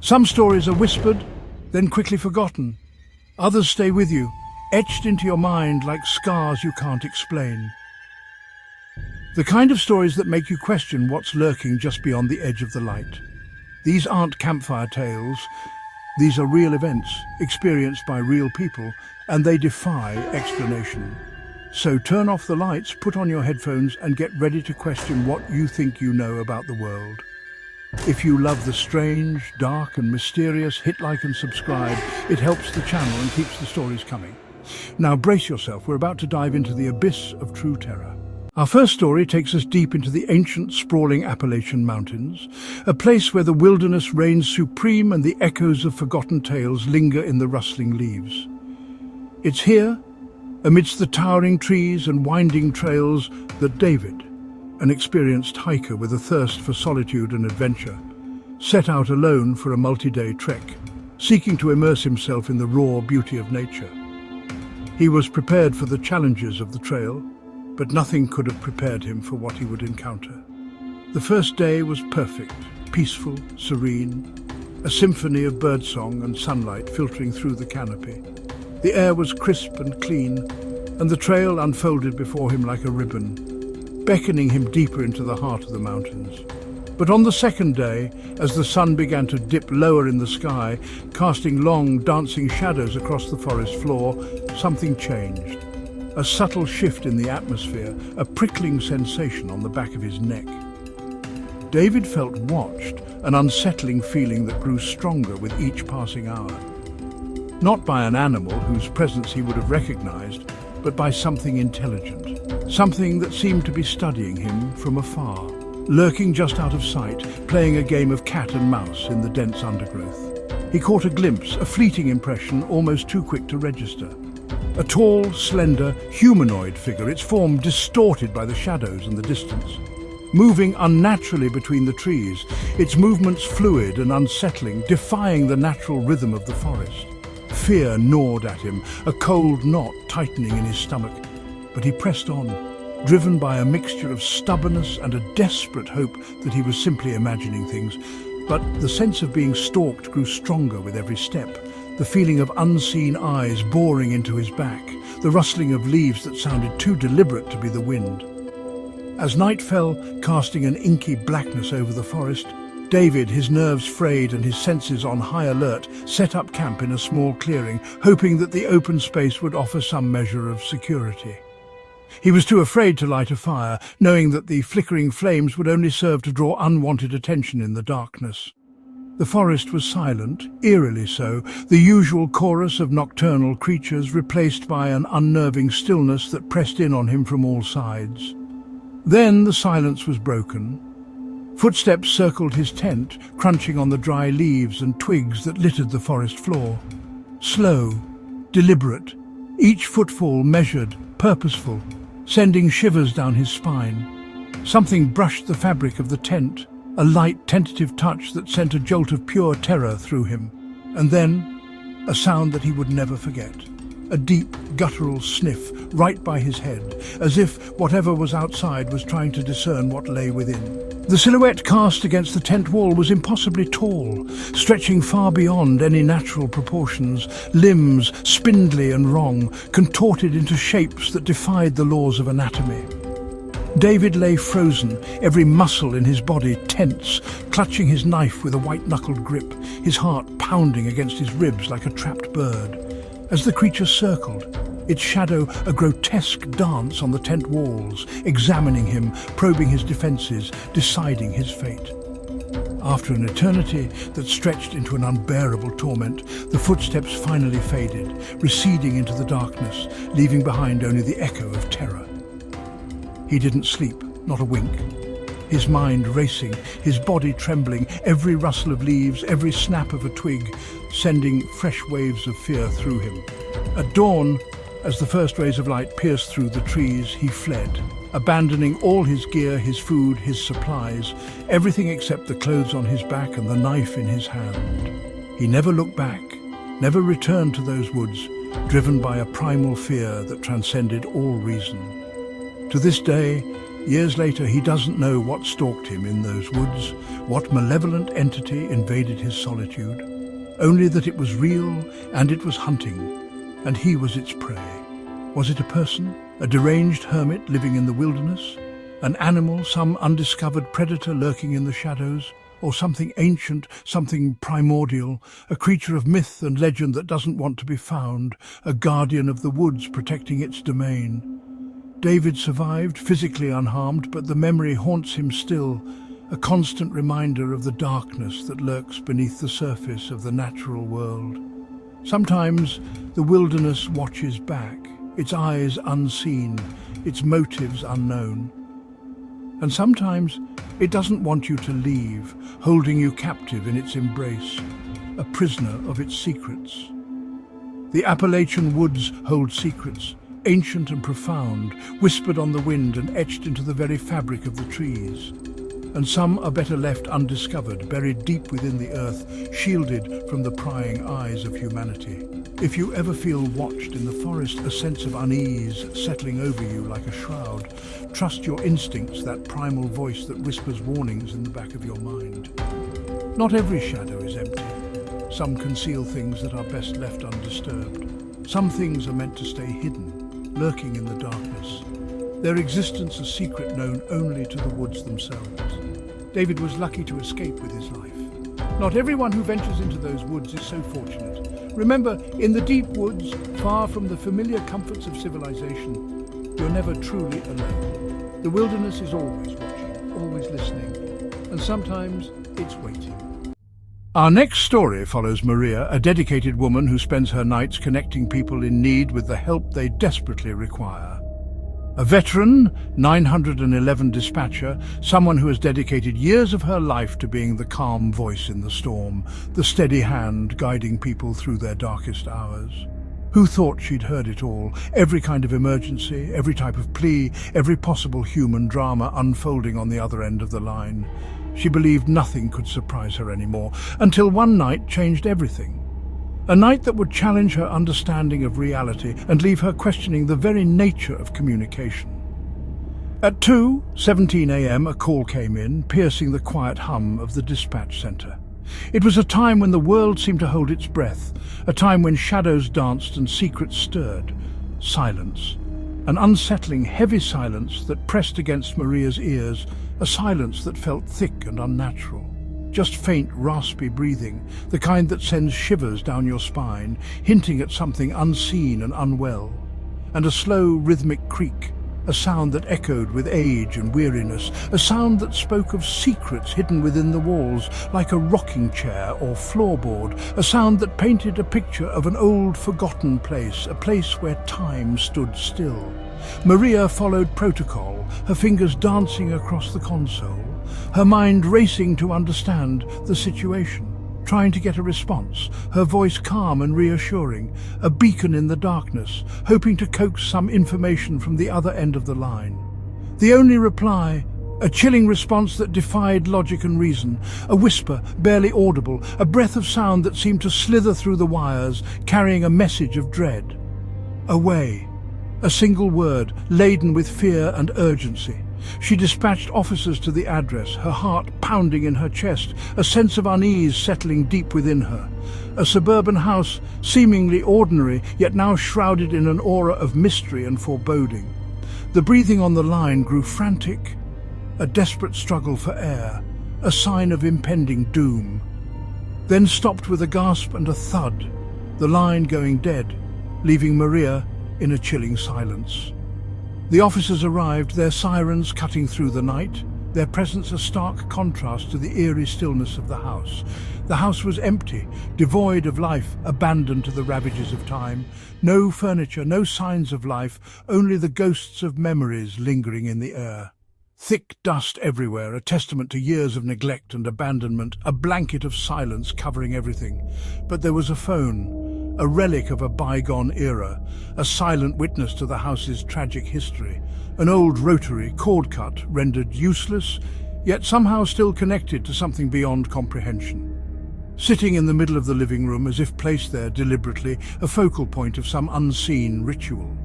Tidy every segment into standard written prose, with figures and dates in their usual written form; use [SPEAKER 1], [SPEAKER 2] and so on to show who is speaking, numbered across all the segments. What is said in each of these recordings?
[SPEAKER 1] Some stories are whispered, then quickly forgotten. Others stay with you, etched into your mind like scars you can't explain. The kind of stories that make you question what's lurking just beyond the edge of the light. These aren't campfire tales. These are real events, experienced by real people, and they defy explanation. So turn off the lights, put on your headphones, and get ready to question what you think you know about the world. If you love the strange, dark and mysterious, hit like and subscribe. It helps the channel and keeps the stories coming. Now brace yourself, we're about to dive into the abyss of true terror. Our first story takes us deep into the ancient, sprawling Appalachian mountains, a place where the wilderness reigns supreme and the echoes of forgotten tales linger in the rustling leaves. It's here, amidst the towering trees and winding trails, that David, an experienced hiker with a thirst for solitude and adventure, set out alone for a multi-day trek, seeking to immerse himself in the raw beauty of nature. He was prepared for the challenges of the trail, but nothing could have prepared him for what he would encounter. The first day was perfect, peaceful, serene, a symphony of birdsong and sunlight filtering through the canopy. The air was crisp and clean, and the trail unfolded before him like a ribbon, beckoning him deeper into the heart of the mountains. But on the second day, as the sun began to dip lower in the sky, casting long, dancing shadows across the forest floor, something changed. A subtle shift in the atmosphere, a prickling sensation on the back of his neck. David felt watched, an unsettling feeling that grew stronger with each passing hour. Not by an animal whose presence he would have recognized, but by something intelligent, something that seemed to be studying him from afar, lurking just out of sight, playing a game of cat and mouse in the dense undergrowth. He caught a glimpse, a fleeting impression, almost too quick to register. A tall, slender, humanoid figure, its form distorted by the shadows and the distance. Moving unnaturally between the trees, its movements fluid and unsettling, defying the natural rhythm of the forest. Fear gnawed at him, a cold knot tightening in his stomach. But he pressed on, driven by a mixture of stubbornness and a desperate hope that he was simply imagining things. But the sense of being stalked grew stronger with every step. The feeling of unseen eyes boring into his back, the rustling of leaves that sounded too deliberate to be the wind. As night fell, casting an inky blackness over the forest, David, his nerves frayed and his senses on high alert, set up camp in a small clearing, hoping that the open space would offer some measure of security. He was too afraid to light a fire, knowing that the flickering flames would only serve to draw unwanted attention in the darkness. The forest was silent, eerily so, the usual chorus of nocturnal creatures replaced by an unnerving stillness that pressed in on him from all sides. Then the silence was broken. Footsteps circled his tent, crunching on the dry leaves and twigs that littered the forest floor. Slow, deliberate, each footfall measured, purposeful, sending shivers down his spine. Something brushed the fabric of the tent, a light, tentative touch that sent a jolt of pure terror through him. And then, a sound that he would never forget. A deep, guttural sniff right by his head, as if whatever was outside was trying to discern what lay within. The silhouette cast against the tent wall was impossibly tall, stretching far beyond any natural proportions, limbs spindly and wrong, contorted into shapes that defied the laws of anatomy. David lay frozen, every muscle in his body tense, clutching his knife with a white-knuckled grip, his heart pounding against his ribs like a trapped bird. As the creature circled, its shadow a grotesque dance on the tent walls, examining him, probing his defenses, deciding his fate. After an eternity that stretched into an unbearable torment, the footsteps finally faded, receding into the darkness, leaving behind only the echo of terror. He didn't sleep, not a wink. His mind racing, his body trembling, every rustle of leaves, every snap of a twig, sending fresh waves of fear through him. At dawn, as the first rays of light pierced through the trees, he fled, abandoning all his gear, his food, his supplies, everything except the clothes on his back and the knife in his hand. He never looked back, never returned to those woods, driven by a primal fear that transcended all reason. To this day, Years later, he doesn't know what stalked him in those woods, what malevolent entity invaded his solitude, only that it was real and it was hunting, and he was its prey. Was it a person, a deranged hermit living in the wilderness? An animal, some undiscovered predator lurking in the shadows? Or something ancient, something primordial, a creature of myth and legend that doesn't want to be found, a guardian of the woods protecting its domain? David survived, physically unharmed, but the memory haunts him still, a constant reminder of the darkness that lurks beneath the surface of the natural world. Sometimes the wilderness watches back, its eyes unseen, its motives unknown. And sometimes it doesn't want you to leave, holding you captive in its embrace, a prisoner of its secrets. The Appalachian woods hold secrets, ancient and profound, whispered on the wind and etched into the very fabric of the trees. And some are better left undiscovered, buried deep within the earth, shielded from the prying eyes of humanity. If you ever feel watched in the forest, a sense of unease settling over you like a shroud, trust your instincts, that primal voice that whispers warnings in the back of your mind. Not every shadow is empty. Some conceal things that are best left undisturbed. Some things are meant to stay hidden, lurking in the darkness. Their existence a secret known only to the woods themselves. David was lucky to escape with his life. Not everyone who ventures into those woods is so fortunate. Remember, in the deep woods, far from the familiar comforts of civilization, you're never truly alone. The wilderness is always watching, always listening, and sometimes it's waiting. Our next story follows Maria, a dedicated woman who spends her nights connecting people in need with the help they desperately require. A veteran, 911 dispatcher, someone who has dedicated years of her life to being the calm voice in the storm, the steady hand guiding people through their darkest hours. Who thought she'd heard it all? Every kind of emergency, every type of plea, every possible human drama unfolding on the other end of the line. She believed nothing could surprise her anymore, until one night changed everything. A night that would challenge her understanding of reality and leave her questioning the very nature of communication. At 2:17 a.m. a call came in, piercing the quiet hum of the dispatch center. It was a time when the world seemed to hold its breath, a time when shadows danced and secrets stirred. Silence. An unsettling, heavy silence that pressed against Maria's ears, a silence that felt thick and unnatural. Just faint, raspy breathing, the kind that sends shivers down your spine, hinting at something unseen and unwell. And a slow, rhythmic creak, a sound that echoed with age and weariness, a sound that spoke of secrets hidden within the walls, like a rocking chair or floorboard, a sound that painted a picture of an old, forgotten place, a place where time stood still. Maria followed protocol, her fingers dancing across the console, her mind racing to understand the situation, trying to get a response, her voice calm and reassuring, a beacon in the darkness, hoping to coax some information from the other end of the line. The only reply, a chilling response that defied logic and reason, a whisper, barely audible, a breath of sound that seemed to slither through the wires, carrying a message of dread. Away. A single word, laden with fear and urgency. She dispatched officers to the address, her heart pounding in her chest, a sense of unease settling deep within her. A suburban house, seemingly ordinary, yet now shrouded in an aura of mystery and foreboding. The breathing on the line grew frantic, a desperate struggle for air, a sign of impending doom. Then stopped with a gasp and a thud, the line going dead, leaving Maria in a chilling silence. The officers arrived, their sirens cutting through the night, their presence a stark contrast to the eerie stillness of the house. The house was empty, devoid of life, abandoned to the ravages of time. No furniture, no signs of life, only the ghosts of memories lingering in the air. Thick dust everywhere, a testament to years of neglect and abandonment, a blanket of silence covering everything. But there was a phone, a relic of a bygone era, a silent witness to the house's tragic history, an old rotary cord cut rendered useless, yet somehow still connected to something beyond comprehension. Sitting in the middle of the living room, as if placed there deliberately, a focal point of some unseen ritual.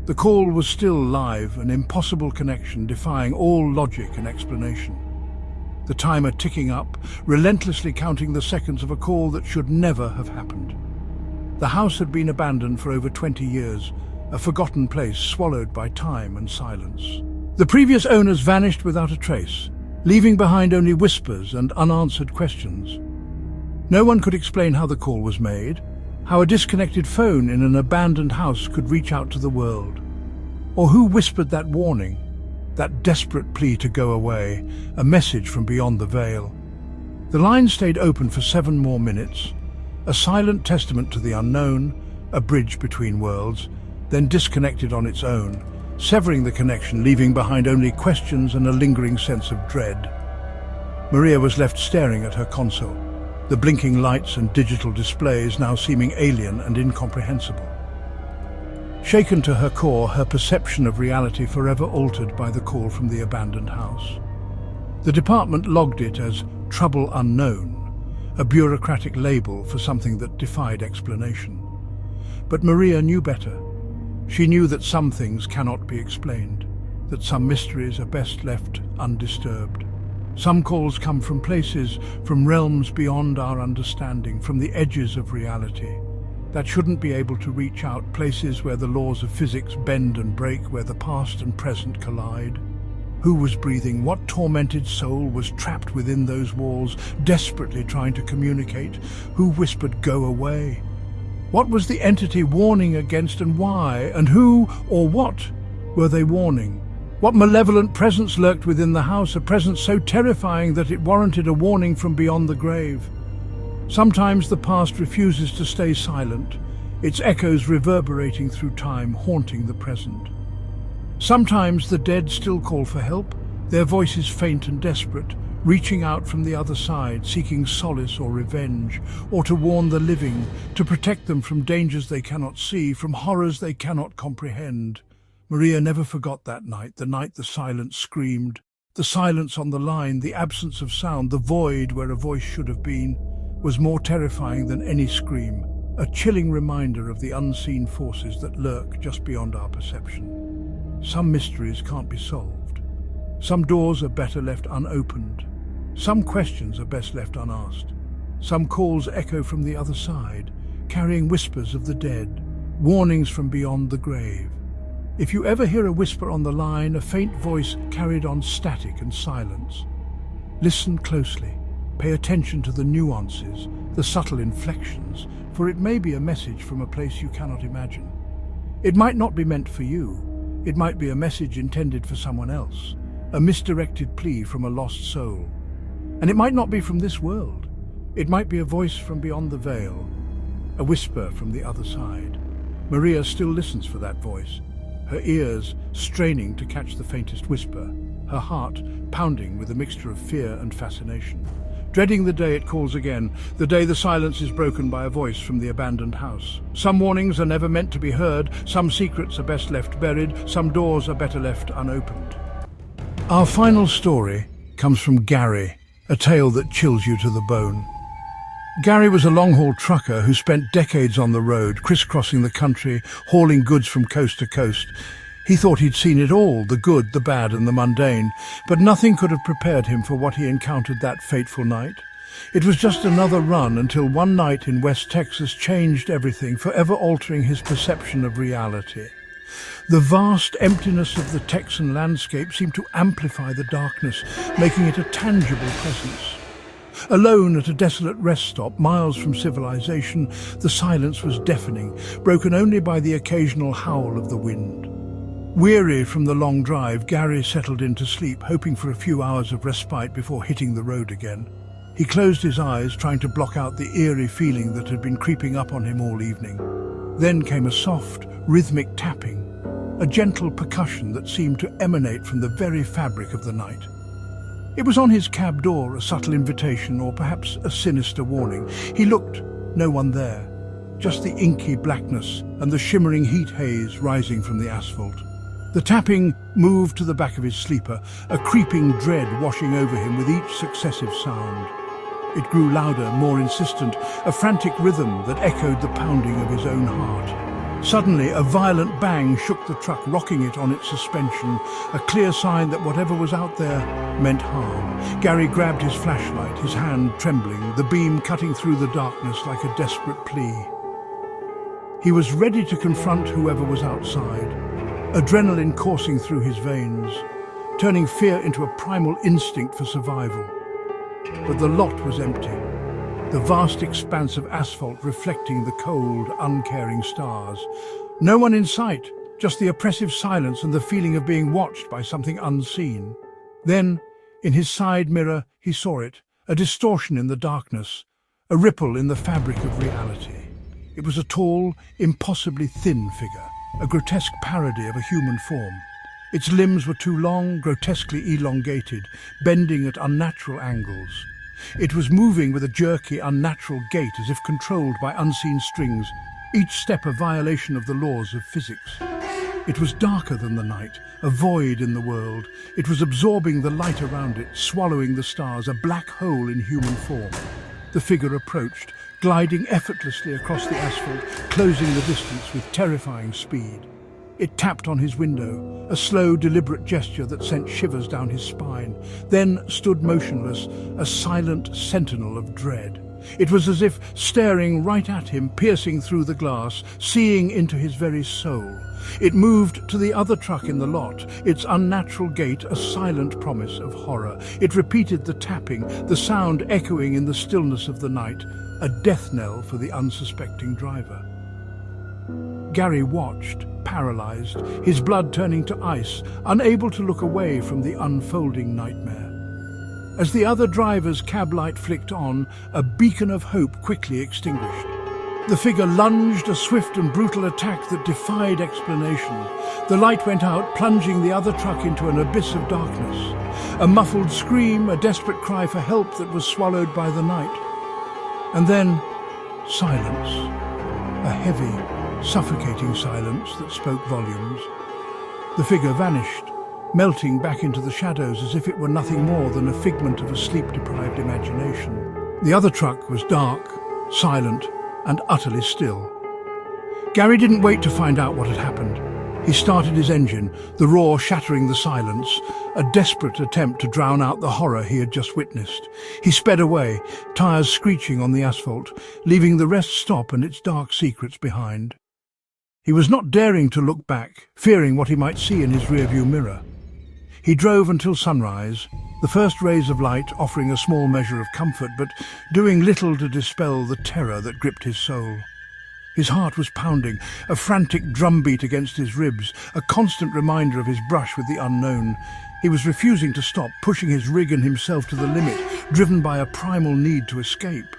[SPEAKER 1] The call was still live, an impossible connection defying all logic and explanation. The timer ticking up, relentlessly counting the seconds of a call that should never have happened. The house had been abandoned for over 20 years, a forgotten place swallowed by time and silence. The previous owners vanished without a trace, leaving behind only whispers and unanswered questions. No one could explain how the call was made, how a disconnected phone in an abandoned house could reach out to the world, or who whispered that warning, that desperate plea to go away, a message from beyond the veil. The line stayed open for 7 more minutes, a silent testament to the unknown, a bridge between worlds, then disconnected on its own, severing the connection, leaving behind only questions and a lingering sense of dread. Maria was left staring at her console, the blinking lights and digital displays now seeming alien and incomprehensible. Shaken to her core, her perception of reality forever altered by the call from the abandoned house. The department logged it as trouble unknown, a bureaucratic label for something that defied explanation. But Maria knew better. She knew that some things cannot be explained, that some mysteries are best left undisturbed. Some calls come from places, from realms beyond our understanding, from the edges of reality that shouldn't be able to reach out, places where the laws of physics bend and break, where the past and present collide. Who was breathing? What tormented soul was trapped within those walls, desperately trying to communicate? Who whispered, "Go away"? What was the entity warning against, and why? And who or what were they warning? What malevolent presence lurked within the house, a presence so terrifying that it warranted a warning from beyond the grave? Sometimes the past refuses to stay silent, its echoes reverberating through time, haunting the present. Sometimes the dead still call for help, their voices faint and desperate, reaching out from the other side, seeking solace or revenge, or to warn the living, to protect them from dangers they cannot see, from horrors they cannot comprehend. Maria never forgot that night, the night the silence screamed, the silence on the line, the absence of sound, the void where a voice should have been, was more terrifying than any scream, a chilling reminder of the unseen forces that lurk just beyond our perception. Some mysteries can't be solved. Some doors are better left unopened. Some questions are best left unasked. Some calls echo from the other side, carrying whispers of the dead, warnings from beyond the grave. If you ever hear a whisper on the line, a faint voice carried on static and silence, listen closely. Pay attention to the nuances, the subtle inflections, for it may be a message from a place you cannot imagine. It might not be meant for you. It might be a message intended for someone else, a misdirected plea from a lost soul. And it might not be from this world. It might be a voice from beyond the veil, a whisper from the other side. Maria still listens for that voice, her ears straining to catch the faintest whisper, her heart pounding with a mixture of fear and fascination. Dreading the day it calls again, the day the silence is broken by a voice from the abandoned house. Some warnings are never meant to be heard, some secrets are best left buried, some doors are better left unopened. Our final story comes from Gary, a tale that chills you to the bone. Gary was a long-haul trucker who spent decades on the road, crisscrossing the country, hauling goods from coast to coast. He thought he'd seen it all, the good, the bad and the mundane, but nothing could have prepared him for what he encountered that fateful night. It was just another run until one night in West Texas changed everything, forever altering his perception of reality. The vast emptiness of the Texan landscape seemed to amplify the darkness, making it a tangible presence. Alone at a desolate rest stop, miles from civilization, the silence was deafening, broken only by the occasional howl of the wind. Weary from the long drive, Gary settled into sleep, hoping for a few hours of respite before hitting the road again. He closed his eyes, trying to block out the eerie feeling that had been creeping up on him all evening. Then came a soft, rhythmic tapping, a gentle percussion that seemed to emanate from the very fabric of the night. It was on his cab door, a subtle invitation, or perhaps a sinister warning. He looked, no one there, just the inky blackness and the shimmering heat haze rising from the asphalt. The tapping moved to the back of his sleeper, a creeping dread washing over him with each successive sound. It grew louder, more insistent, a frantic rhythm that echoed the pounding of his own heart. Suddenly, a violent bang shook the truck, rocking it on its suspension, a clear sign that whatever was out there meant harm. Gary grabbed his flashlight, his hand trembling, the beam cutting through the darkness like a desperate plea. He was ready to confront whoever was outside, adrenaline coursing through his veins, turning fear into a primal instinct for survival. But the lot was empty, the vast expanse of asphalt reflecting the cold, uncaring stars. No one in sight, just the oppressive silence and the feeling of being watched by something unseen. Then, in his side mirror, he saw it, a distortion in the darkness, a ripple in the fabric of reality. It was a tall, impossibly thin figure, a grotesque parody of a human form. Its limbs were too long, grotesquely elongated, bending at unnatural angles. It was moving with a jerky, unnatural gait as if controlled by unseen strings, each step a violation of the laws of physics. It was darker than the night, a void in the world. It was absorbing the light around it, swallowing the stars, a black hole in human form. The figure approached, gliding effortlessly across the asphalt, closing the distance with terrifying speed. It tapped on his window, a slow, deliberate gesture that sent shivers down his spine, then stood motionless, a silent sentinel of dread. It was as if staring right at him, piercing through the glass, seeing into his very soul. It moved to the other truck in the lot, its unnatural gait a silent promise of horror. It repeated the tapping, the sound echoing in the stillness of the night, a death knell for the unsuspecting driver. Gary watched, paralyzed, his blood turning to ice, unable to look away from the unfolding nightmare. As the other driver's cab light flicked on, a beacon of hope quickly extinguished. The figure lunged, a swift and brutal attack that defied explanation. The light went out, plunging the other truck into an abyss of darkness. A muffled scream, a desperate cry for help that was swallowed by the night. And then, silence. A heavy, suffocating silence that spoke volumes. The figure vanished, melting back into the shadows as if it were nothing more than a figment of a sleep-deprived imagination. The other truck was dark, silent, and utterly still. Gary didn't wait to find out what had happened. He started his engine, the roar shattering the silence, a desperate attempt to drown out the horror he had just witnessed. He sped away, tires screeching on the asphalt, leaving the rest stop and its dark secrets behind. He was not daring to look back, fearing what he might see in his rearview mirror. He drove until sunrise, the first rays of light offering a small measure of comfort, but doing little to dispel the terror that gripped his soul. His heart was pounding, a frantic drumbeat against his ribs, a constant reminder of his brush with the unknown. He was refusing to stop, pushing his rig and himself to the limit, driven by a primal need to escape.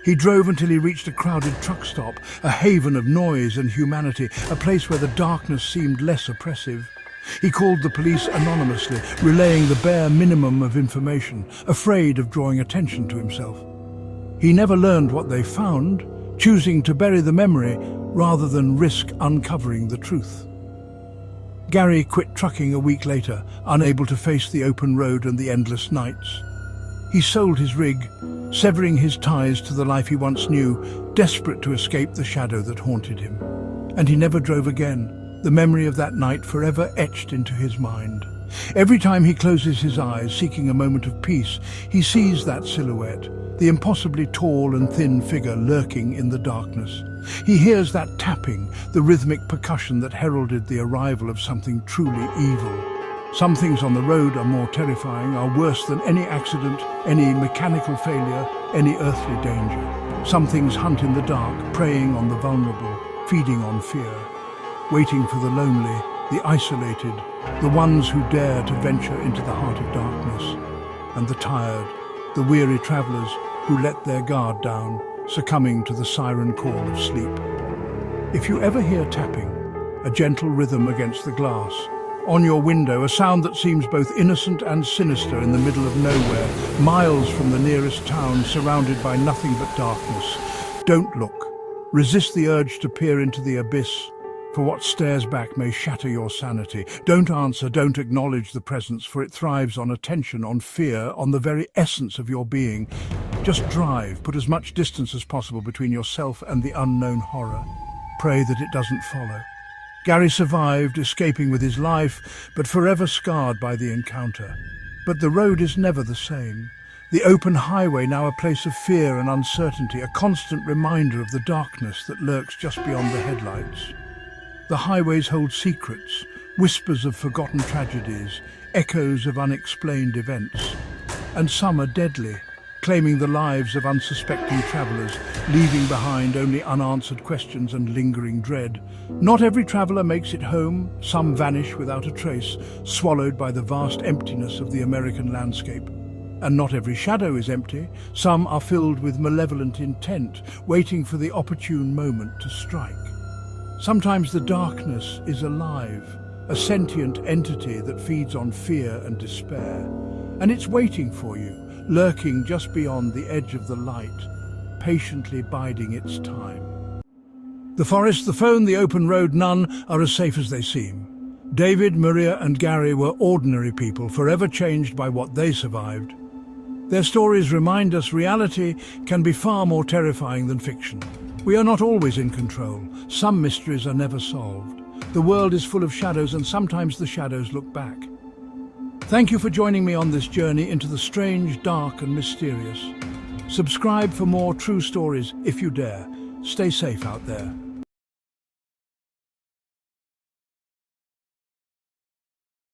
[SPEAKER 1] He drove until he reached a crowded truck stop, a haven of noise and humanity, a place where the darkness seemed less oppressive. He called the police anonymously, relaying the bare minimum of information, afraid of drawing attention to himself. He never learned what they found, choosing to bury the memory rather than risk uncovering the truth. Gary quit trucking a week later, unable to face the open road and the endless nights. He sold his rig, severing his ties to the life he once knew, desperate to escape the shadow that haunted him. And he never drove again, the memory of that night forever etched into his mind. Every time he closes his eyes, seeking a moment of peace, he sees that silhouette, the impossibly tall and thin figure lurking in the darkness. He hears that tapping, the rhythmic percussion that heralded the arrival of something truly evil. Some things on the road are more terrifying, are worse than any accident, any mechanical failure, any earthly danger. Some things hunt in the dark, preying on the vulnerable, feeding on fear, waiting for the lonely, the isolated, the ones who dare to venture into the heart of darkness, and the tired, the weary travelers who let their guard down, succumbing to the siren call of sleep. If you ever hear tapping, a gentle rhythm against the glass, on your window, a sound that seems both innocent and sinister in the middle of nowhere, miles from the nearest town, surrounded by nothing but darkness, don't look. Resist the urge to peer into the abyss, for what stares back may shatter your sanity. Don't answer, don't acknowledge the presence, for it thrives on attention, on fear, on the very essence of your being. Just drive, put as much distance as possible between yourself and the unknown horror. pray that it doesn't follow. Gary survived, escaping with his life, but forever scarred by the encounter. But the road is never the same. The open highway now a place of fear and uncertainty, a constant reminder of the darkness that lurks just beyond the headlights. The highways hold secrets, whispers of forgotten tragedies, echoes of unexplained events. And some are deadly, claiming the lives of unsuspecting travelers, leaving behind only unanswered questions and lingering dread. Not every traveler makes it home. Some vanish without a trace, swallowed by the vast emptiness of the American landscape. And not every shadow is empty. Some are filled with malevolent intent, waiting for the opportune moment to strike. Sometimes the darkness is alive, a sentient entity that feeds on fear and despair. And it's waiting for you, lurking just beyond the edge of the light, patiently biding its time. The forest, the phone, the open road, none are as safe as they seem. David, Maria and Gary were ordinary people, forever changed by what they survived. Their stories remind us reality can be far more terrifying than fiction. We are not always in control. Some mysteries are never solved. The world is full of shadows, and sometimes the shadows look back. Thank you for joining me on this journey into the strange, dark and mysterious. Subscribe for more true stories if you dare. Stay safe out there.